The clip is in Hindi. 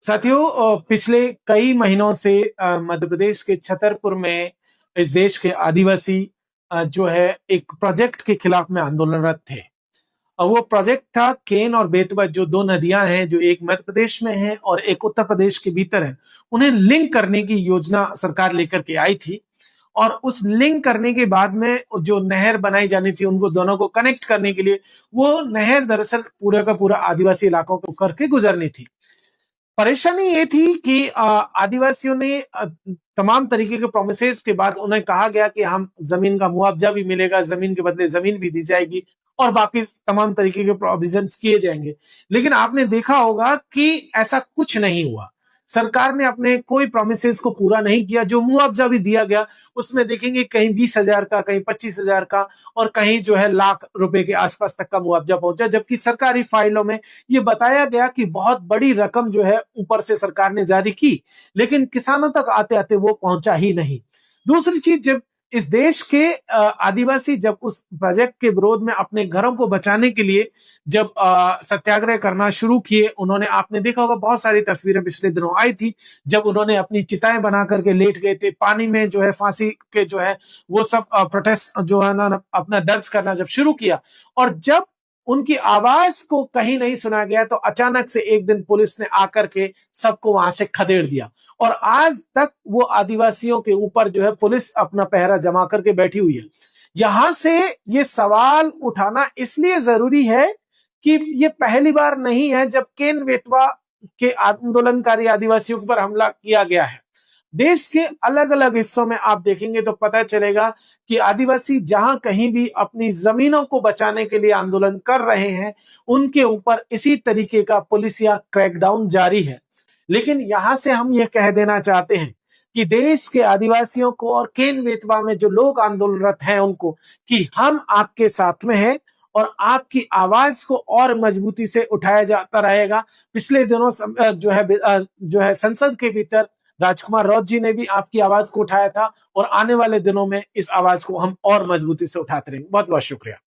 साथियों, पिछले कई महीनों से मध्य प्रदेश के छतरपुर में इस देश के आदिवासी जो है एक प्रोजेक्ट के खिलाफ में आंदोलनरत थे। वो प्रोजेक्ट था केन और बेतवा, जो दो नदियां हैं जो एक मध्य प्रदेश में है और एक उत्तर प्रदेश के भीतर है। उन्हें लिंक करने की योजना सरकार लेकर के आई थी और उस लिंक करने के बाद में जो नहर बनाई जानी थी, उनको दोनों को कनेक्ट करने के लिए वो नहर दरअसल पूरा का पूरा आदिवासी इलाकों को करके गुजरनी थी। परेशानी ये थी कि आदिवासियों ने तमाम तरीके के प्रोमिसेस के बाद उन्हें कहा गया कि हम जमीन का मुआवजा भी मिलेगा, जमीन के बदले जमीन भी दी जाएगी और बाकी तमाम तरीके के प्रोविजंस किए जाएंगे। लेकिन आपने देखा होगा कि ऐसा कुछ नहीं हुआ। सरकार ने अपने कोई प्रोमिसेस को पूरा नहीं किया। जो मुआवजा भी दिया गया उसमें देखेंगे कहीं 20,000 का, कहीं 25,000 का और कहीं जो है लाख रुपए के आसपास तक का मुआवजा पहुंचा, जबकि सरकारी फाइलों में ये बताया गया कि बहुत बड़ी रकम जो है ऊपर से सरकार ने जारी की, लेकिन किसानों तक आते आते वो पहुंचा ही नहीं। दूसरी चीज, जब इस देश के आदिवासी जब उस प्रोजेक्ट के विरोध में अपने घरों को बचाने के लिए जब सत्याग्रह करना शुरू किए, उन्होंने, आपने देखा होगा बहुत सारी तस्वीरें पिछले दिनों आई थी जब उन्होंने अपनी चिताएं बना करके लेट गए थे पानी में, जो है फांसी के जो है वो सब प्रोटेस्ट जो है ना अपना दर्ज करना जब शुरू किया, और जब उनकी आवाज को कहीं नहीं सुना गया तो अचानक से एक दिन पुलिस ने आकर के सबको वहां से खदेड़ दिया। और आज तक वो आदिवासियों के ऊपर जो है पुलिस अपना पहरा जमा करके बैठी हुई है। यहां से ये सवाल उठाना इसलिए जरूरी है कि ये पहली बार नहीं है जब केन बेतवा के आंदोलनकारी आदिवासियों पर हमला किया गया है। देश के अलग अलग हिस्सों में आप देखेंगे तो पता चलेगा कि आदिवासी जहां कहीं भी अपनी जमीनों को बचाने के लिए आंदोलन कर रहे हैं, उनके ऊपर इसी तरीके का पुलिस या क्रैकडाउन जारी है। लेकिन यहां से हम ये कह देना चाहते हैं कि देश के आदिवासियों को और केन बेतवा में जो लोग आंदोलनरत हैं उनको, कि हम आपके साथ में हैं और आपकी आवाज को और मजबूती से उठाया जाता रहेगा। पिछले दिनों जो है संसद के भीतर राजकुमार रौत जी ने भी आपकी आवाज को उठाया था और आने वाले दिनों में इस आवाज को हम और मजबूती से उठाते रहेंगे। बहुत बहुत शुक्रिया।